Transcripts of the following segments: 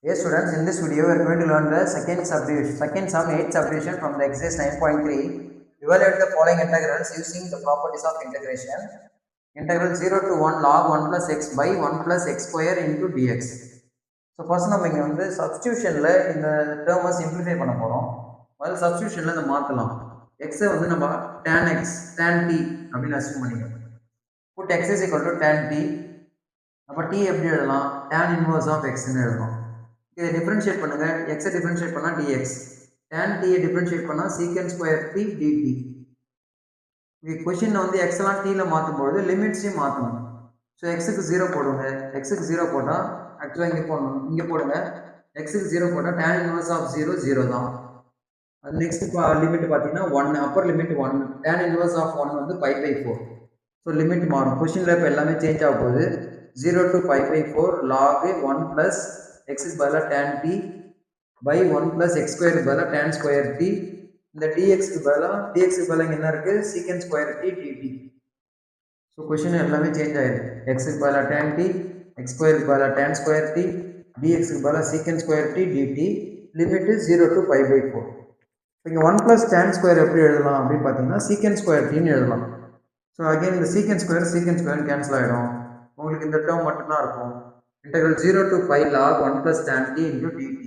Yes students, in this video we are going to learn the second sum 8th subdivision from the exercise 9.3. Evaluate the following integrals using the properties of integration. Integral 0 to 1 log 1 plus x by 1 plus x square into dx. So first நம்ம இங்க வந்து substitutionல இந்த term simplify பண்ண போறோம். முதல்ல substitutionல இத மாத்தலாம். x வந்து நம்ம tan x tan t அப்படினு அஸ்யூம் பண்ணிக்கலாம். Put x is equal to tan t. அப்ப t எப்படி எழுதலாம்? tan inverse of x ன்னு எழுதலாம். இதை டிஃபரன்ஷியேட் பண்ணுங்க. x டிஃபரன்ஷியேட் பண்ணா dx, tan t டிஃபரன்ஷியேட் பண்ணா secant square t dt. இந்த क्वेश्चन வந்து x எல்லாம் t ல மாத்தும்போது லிமிட்ஸையும் மாத்தணும். சோ x க்கு 0 போடுங்க. x க்கு 0 போட்டா ஆக்சுவலா இங்க போடுங்க. x க்கு 0 போட்டா tan inverse of 0 0 தான். அது நெக்ஸ்ட் லிமிட் பாத்தீங்கன்னா 1, upper limit 1, tan inverse of 1 வந்து pi by 4. சோ லிமிட் மாறும். क्वेश्चनல இப்ப எல்லாமே சேஞ்ச் ஆக போகுது. 0 to pi by 4 log 1 plus x is பதிலா tan t by 1 plus x square is பதிலா tan square t. இந்த dx க்கு பதிலா என்ன இருக்கு? secant square t dt. So question எல்லாமே சேஞ்ச் ஆயிருக்கு. x க்கு பதிலா tan t, x square க்கு பதிலா tan square t, dx க்கு பதிலா secant square t dt. Limit 0 to pi by 4. இங்க 1 plus tan square எப்படி எழுதலாம் அப்படி பாத்தீங்கன்னா secant square t ன்னு எழுதலாம். சோ அகைன் இந்த secant square கேன்சல் ஆயிடும். உங்களுக்கு இந்த டேர்ம் மட்டும் தான் இருக்கும். Integral 0 to pi log 1 plus tan t into dt.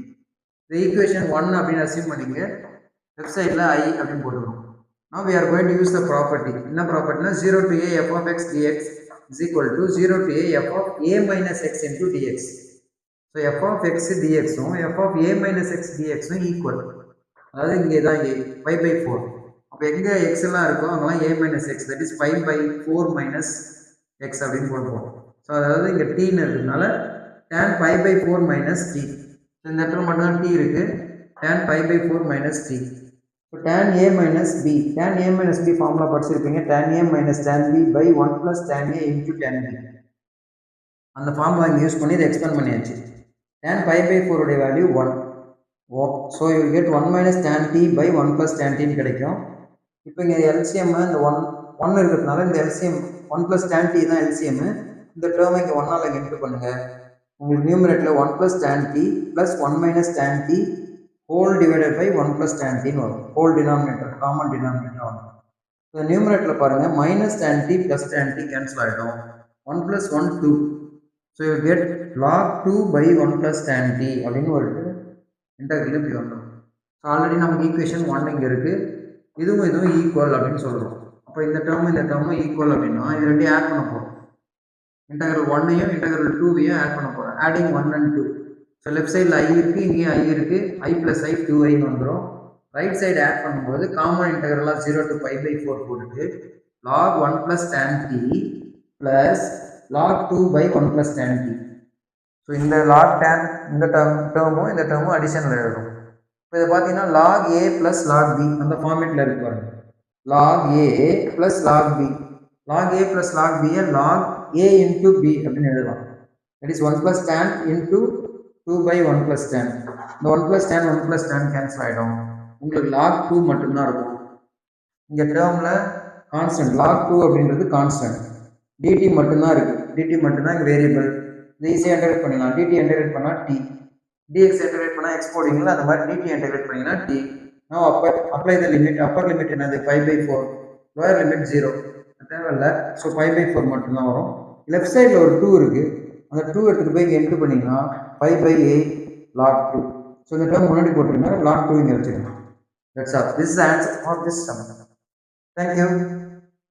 The equation 1 அப்படின்னு assume பண்ணிங்க. left sideல I அப்படின்னு போட்டுக்கணும். Now we are going to use the property. என்ன ப்ராப்பர்ட்டினா 0 to a f of x dx is equal to 0 to a f of a minus x into dx. So f of x dx um f of a minus x dx um equal. அதாவது இங்கே தான் a pi by 4. அப்போ எங்க x எல்லாம் இருக்கோ அங்கெல்லாம் a minus x, that is pi by 4 minus x அப்படின்னு போடுவோம். ஸோ அதாவது இங்கே டீன்னு இருக்கிறதுனால tan pi by 4 minus t. இந்த இடத்துல மட்டும் தான் t இருக்கு. tan pi by 4 minus t. So tan a minus b, tan a minus b formula படிச்சிருப்பீங்க. tan a minus tan b by 1 plus tan a into tan b. அந்த formula இங்கே use பண்ணி இதை எக்ஸ்பேண்ட் பண்ணியாச்சு. tan pi by 4 உடைய value 1. So you get 1 minus tan t by 1 plus tan t கிடைக்கும். இப்போ இங்கே LCM இந்த 1 இருக்கிறதுனால இந்த LCM 1 plus tan t தான் LCM. இந்த டேர்மை இங்கே 1 ஆல் இன்டு பண்ணுங்க. உங்களுக்கு நியூமரேட்டர்ல 1 plus tan t plus 1 minus tan t whole divided by 1 plus tan t ன்னு வரும். whole denominator, common denominator வரும். இந்த நியூமரேட்டர்ல பாருங்க minus tan t plus tan t cancel ஆயிடும். 1 plus 1 2. So you get log 2 by 1 plus tan t அப்படின்னு ஒரு integral இப்படி வந்துடும். ஸோ ஆல்ரெடி நமக்கு ஈக்குவேஷன் 1 இங்கே இருக்கு. இதுவும் ஈக்குவல் அப்படின்னு சொல்றோம். அப்போ இந்த டேர்மும் ஈக்குவல் அப்படின்னா இது ரெண்டையும் ஆட் பண்ண போறோம். integral 1ஐயும் integral 2ஐயும் ஆட் பண்ண போறோம். adding 1 and 2. ஸோ லெஃப்ட் சைடில் i இருக்கு, இங்கேயும் i இருக்கு. i plus i 2i வந்துடும். ரைட் சைடு ஆட் பண்ணும்போது காமன் இன்டெகிரலா 0 to pi by 4 போட்டுட்டு log 1 plus tan t plus log 2 by 1 plus tan t. So இந்த log tan இந்த டேர்மும் அடிஷனில் எழுதும். இப்போ இதை பார்த்தீங்கன்னா log a plus log b அந்த ஃபார்மேட்டில் இருக்கு பாருங்க. log a plus log b, log a plus log b log a into b அப்படின்னு எழுதலாம். that is 1 plus tan into 2 by 1 plus tan. இந்த 1 plus tan கேன்சல் ஆகிடும். உங்களுக்கு log 2 மட்டும்தான் இருக்கும். இங்கே டேர்மில் கான்ஸ்டன்ட் log 2 அப்படின்றது கான்ஸ்டன்ட். dt மட்டும்தான் இருக்கு. dt மட்டும்தான் இங்கே வேரியபிள். இது ஈஸியாக இன்டெகிரேட் பண்ணிடலாம். dt இன்டெகிரேட் பண்ணால் t, dx இன்டெகிரேட் பண்ணால் x போடுவீங்களா அந்த மாதிரி dt இன்டெகிரேட் பண்ணிங்கன்னா t. now apply the limit. upper limit என்னது? pi by 4. lower limit 0 தேவையில்ல. ஸோ pi by 4 மட்டும்தான் வரும். லெஃப்ட் சைடில் ஒரு 2 இருக்கு. அந்த 2 எடுத்துகிட்டு போய் இங்கே என்ட்ரு பண்ணிங்கன்னா pi by 8 log 2. ஸோ இந்த டேர்ம் முன்னாடி போட்டுருங்க. log 2 இங்கே வச்சுருங்க. That's all. This is the answer for this sum. Thank you.